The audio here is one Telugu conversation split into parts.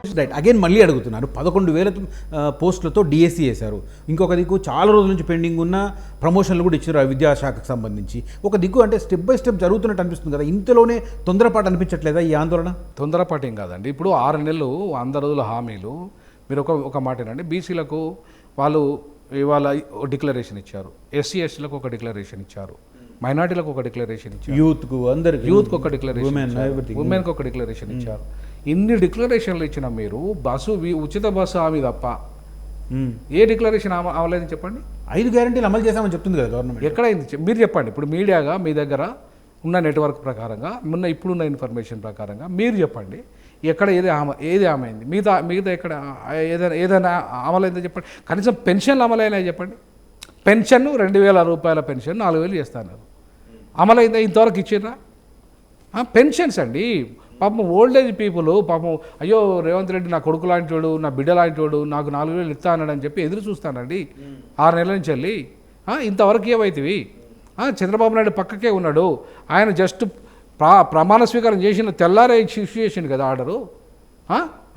రైట్, అగైన్ మళ్ళీ అడుగుతున్నారు. 11,000 పోస్టులతో డిఎస్సి వేశారు. ఇంకొక దిక్కు చాలా రోజుల నుంచి పెండింగ్ ఉన్న ప్రమోషన్లు కూడా ఇచ్చారు ఆ విద్యాశాఖకు సంబంధించి. ఒక దిక్కు అంటే స్టెప్ బై స్టెప్ జరుగుతున్నట్టు అనిపిస్తుంది కదా, ఇంతలోనే తొందరపాటు అనిపించట్లేదా ఈ ఆందోళన? తొందరపాటు ఏం కాదండి. ఇప్పుడు 6 నెలలు 100 రోజుల హామీలు. మీరు ఒక మాట ఏనండి, బీసీలకు వాళ్ళు ఇవాళ డిక్లరేషన్ ఇచ్చారు, ఎస్సీ ఎస్టీలకు ఒక డిక్లరేషన్ ఇచ్చారు, మైనార్టీలకు ఒక డిక్లరేషన్ ఇచ్చారు, యూత్కు యూత్కి ఒక డిక్లరేషన్, ఉమెన్కి ఒక డిక్లరేషన్ ఇచ్చారు. ఇన్ని డిక్లరేషన్లు ఇచ్చిన మీరు ఉచిత బస్సు హామీ తప్ప ఏ డిక్లరేషన్ అవ్వలేదని చెప్పండి. 5 గ్యారెంటీలు అమలు చేశామని చెప్తుంది కదా గవర్నమెంట్. ఎక్కడైంది మీరు చెప్పండి. ఇప్పుడు మీడియాగా మీ దగ్గర ఉన్న నెట్వర్క్ ప్రకారంగా ఇప్పుడున్న ఇన్ఫర్మేషన్ ప్రకారంగా మీరు చెప్పండి, ఎక్కడ ఏది అమైంది, మిగతా ఎక్కడ ఏదైనా అమలైందో చెప్పండి. కనీసం పెన్షన్లు అమలైనా చెప్పండి. పెన్షన్ 2,000 రూపాయల పెన్షన్ 4,000 చేస్తున్నారు, అమలైందా? ఇంతవరకు ఇచ్చిర్రా? పెన్షన్స్ అండి. పాపం ఓల్డ్ ఏజ్ పీపుల్ పాపం, అయ్యో రేవంత్ రెడ్డి నా కొడుకు లాంటివాడు, నా బిడ్డ లాంటివాడు, నాకు 4,000 ఇస్తా అన్నాడని చెప్పి ఎదురు చూస్తానండి 6 నెలల నుంచి వెళ్ళి. ఇంతవరకు ఏమైతివి? చంద్రబాబు నాయుడు పక్కకే ఉన్నాడు, ఆయన జస్ట్ ప్రమాణ స్వీకారం చేసిన తెల్లారే ఇష్యూ చేసిండు కదా ఆర్డరు.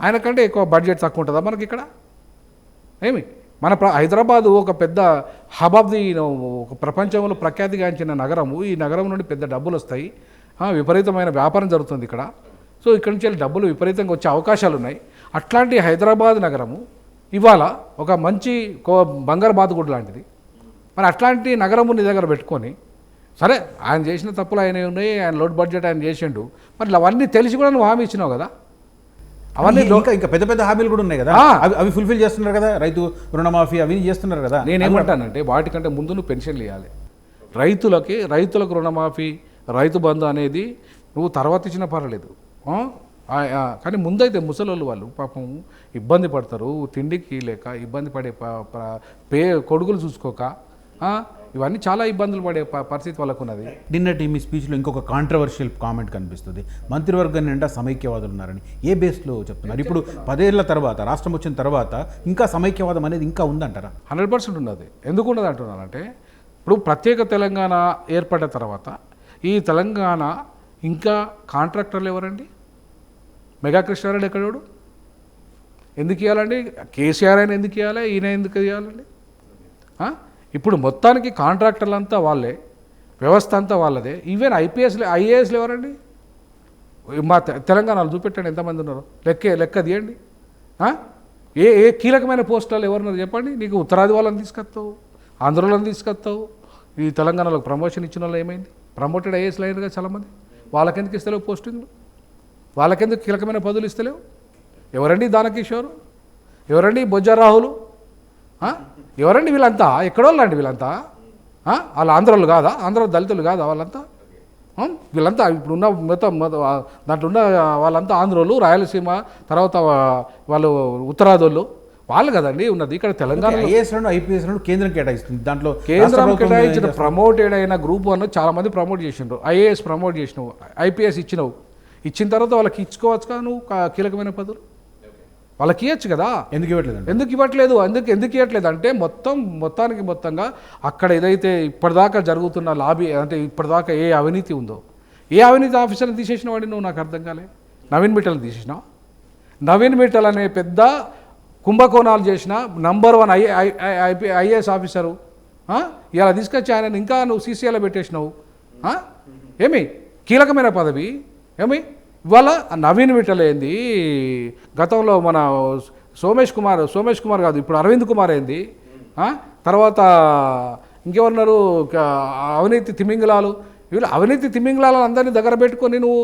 ఆయన కంటే ఎక్కువ బడ్జెట్ తక్కువ ఉంటుందా మనకి ఇక్కడ? ఏమి మన హైదరాబాదు ఒక పెద్ద హబ్ ఆఫ్ ది ఒక ప్రపంచంలో ప్రఖ్యాతిగాంచిన నగరము. ఈ నగరం నుండి పెద్ద డబ్బులు వస్తాయి, విపరీతమైన వ్యాపారం జరుగుతుంది ఇక్కడ. సో ఇక్కడి నుంచి వెళ్ళి డబ్బులు విపరీతంగా వచ్చే అవకాశాలు ఉన్నాయి. అట్లాంటి హైదరాబాద్ నగరము ఇవాళ ఒక మంచి బంగారు బాతుగుడ్డు లాంటిది. మరి అట్లాంటి నగరము నీ దగ్గర పెట్టుకొని, సరే ఆయన చేసిన తప్పులు ఆయన ఉన్నాయి, ఆయన లోడ్ బడ్జెట్ ఆయన చేసిండు, మరి అవన్నీ తెలిసి కూడా నువ్వు హామీ ఇచ్చినావు కదా. అవన్నీ ఇంకా పెద్ద పెద్ద హామీలు కూడా ఉన్నాయి కదా, అవి ఫుల్ఫిల్ చేస్తున్నారు కదా. రైతు రుణమాఫీ అవి చేస్తున్నారు కదా. నేనేమంటానంటే వాటికంటే ముందు నువ్వు పెన్షన్లు ఇవ్వాలి రైతులకు రుణమాఫీ, రైతు బంధు అనేది నువ్వు తర్వాత ఇచ్చినా పర్వాలేదు, కానీ ముందైతే ముసలోళ్ళు వాళ్ళు పాపం ఇబ్బంది పడతారు, తిండికి లేక ఇబ్బంది పడే కొడుకులు చూసుకోక, ఇవన్నీ చాలా ఇబ్బందులు పడే పరిస్థితి వాళ్ళకు ఉన్నది. నిన్నటి మీ స్పీచ్లో ఇంకొక కాంట్రవర్షియల్ కామెంట్ కనిపిస్తుంది, మంత్రివర్గం నిండా సమైక్యవాదులు ఉన్నారని. ఏ బేస్లో చెప్తున్నారు? ఇప్పుడు 10 ఏళ్ల తర్వాత రాష్ట్రం వచ్చిన తర్వాత ఇంకా సమైక్యవాదం అనేది ఇంకా ఉందంటారా? 100% ఉన్నది. ఎందుకు ఉన్నది అంటున్నానంటే, ఇప్పుడు ప్రత్యేక తెలంగాణ ఏర్పడిన తర్వాత ఈ తెలంగాణ ఇంకా కాంట్రాక్టర్లు ఎవరండి? మెగా కృష్ణారెడ్డి ఎక్కడోడు? ఎందుకు ఇవ్వాలండి? కేసీఆర్ అయినా ఎందుకు ఇవ్వాలి, ఈయన ఎందుకు ఇవ్వాలండి? ఇప్పుడు మొత్తానికి కాంట్రాక్టర్లు అంతా వాళ్ళే, వ్యవస్థ అంతా వాళ్ళదే. ఈవెన్ ఐఏఎస్లు ఎవరండి? మా తెలంగాణలో చూపెట్టండి ఎంతమంది ఉన్నారు, లెక్క తీయండి. ఏ కీలకమైన పోస్టులు ఎవరున్నారు చెప్పండి. నీకు ఉత్తరాది వాళ్ళని తీసుకొస్తావు, ఆంధ్రలను తీసుకొస్తావు. ఈ తెలంగాణలో ప్రమోషన్ ఇచ్చిన వాళ్ళు ఏమైంది? ప్రమోటెడ్ ఐఏఎస్లు అయ్యారు కదా చాలామంది. వాళ్ళకెందుకు ఇస్తలేవు పోస్టింగ్లు? వాళ్ళకెందుకు కీలకమైన పదవులు ఇస్తలేవు? ఎవరండి దానకిషోరు? ఎవరండి బొజ్జా రాహులు? ఎవరండి వీళ్ళంతా? ఎక్కడోళ్ళు అండి వీళ్ళంతా? వాళ్ళ ఆంధ్రలు కాదా? ఆంధ్ర దళితులు కాదా వాళ్ళంతా? వీళ్ళంతా ఇప్పుడున్న మొత్తం దాంట్లో ఉన్న వాళ్ళంతా ఆంధ్రోళ్ళు, రాయలసీమ, తర్వాత వాళ్ళు ఉత్తరాదోళ్ళు, వాళ్ళు కదండి ఉన్నది. ఇక్కడ తెలంగాణ ఐపీఎస్ కేంద్రం కేటాయిస్తుంది, దాంట్లో కేంద్రం కేటాయించిన ప్రమోటెడ్ అయిన గ్రూప్ 1 చాలామంది ప్రమోట్ చేసిండ్రు. ఐఏఎస్ ప్రమోట్ చేసినావు, ఐపీఎస్ ఇచ్చినావు, ఇచ్చిన తర్వాత వాళ్ళకి ఇచ్చుకోవచ్చు కదా నువ్వు కీలకమైన పదవులు. వాళ్ళకి ఇవ్వచ్చు కదా. ఎందుకు ఇవ్వట్లేదు? ఎందుకు ఇవ్వట్లేదు అంటే మొత్తంగా అక్కడ ఏదైతే ఇప్పటిదాకా జరుగుతున్న లాబీ, అంటే ఇప్పటిదాకా ఏ అవినీతి ఉందో, ఏ అవినీతి ఆఫీసర్ని తీసేసిన వాడిని నువ్వు? నాకు అర్థం కాలే. నవీన్ మిట్టల్ని తీసేసినావు. నవీన్ మిట్టల్ అనే పెద్ద కుంభకోణాలు చేసిన నంబర్ 1 ఐఏఎస్ ఆఫీసరు ఇలా తీసుకొచ్చి ఆయన ఇంకా నువ్వు సీసీఐలో పెట్టేసినావు. ఏమి కీలకమైన పదవి ఏమి? ఇవాళ నవీన్ మిట్టల్ ఏంది, గతంలో మన సోమేష్ కుమార్ కాదు, ఇప్పుడు అరవింద్ కుమార్ ఏంది, తర్వాత ఇంకెవరున్నారు అవినీతి తిమింగలాలు. వీళ్ళు అవినీతి తిమింగలాలను అందరినీ దగ్గర పెట్టుకొని నువ్వు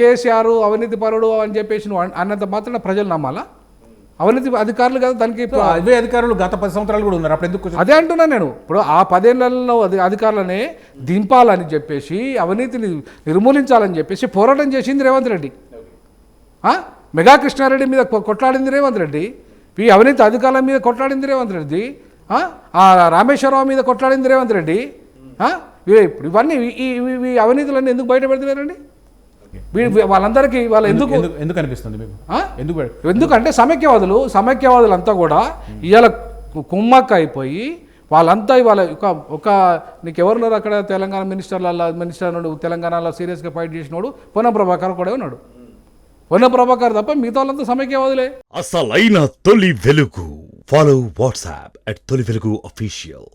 కేసీఆర్ అవినీతి పరుడు అని చెప్పేసి నువ్వు అన్నంత మాత్రం ప్రజలు నమ్మాలా? అవినీతి అధికారులు కదా దానికి. అవే అధికారులు గత 10 సంవత్సరాలు కూడా ఉన్నారు, అప్పుడు ఎందుకు? అదే అంటున్నాను నేను. ఇప్పుడు ఆ 10 ఏళ్లలో అధికారులనే దింపాలని చెప్పేసి, అవినీతిని నిర్మూలించాలని చెప్పేసి పోరాటం చేసింది రేవంత్ రెడ్డి. మెగా కృష్ణారెడ్డి మీద కొట్లాడింది రేవంత్ రెడ్డి, ఈ అవినీతి అధికారుల మీద కొట్లాడింది రేవంత్ రెడ్డి, రామేశ్వరరావు మీద కొట్లాడింది రేవంత్ రెడ్డి. ఇప్పుడు ఇవన్నీ ఈ అవినీతులన్నీ ఎందుకు బయట పెడుతున్నారండి? వాళ్ళందరికీ వాళ్ళ ఎందుకు అనిపిస్తుంది మీకు? ఎందుకంటే సమైక్యవాదులంతా కూడా ఇవాళ కుమ్మక్క అయిపోయి వాళ్ళంతా ఇవాళ ఒక నీకు ఎవరున్నారు అక్కడ తెలంగాణ మినిస్టర్ నుండి తెలంగాణలో సీరియస్గా ఫైట్ చేసినోడు పొన్నం ప్రభాకర్ కూడా ఉన్నాడు. వన ప్రభాకర్ తప్ప మిగతా వాళ్ళంతా సమైక్యవాదులే. అసలైన తొలి వెలుగు. ఫాలో వాట్సాప్ @తొలి వెలుగు official.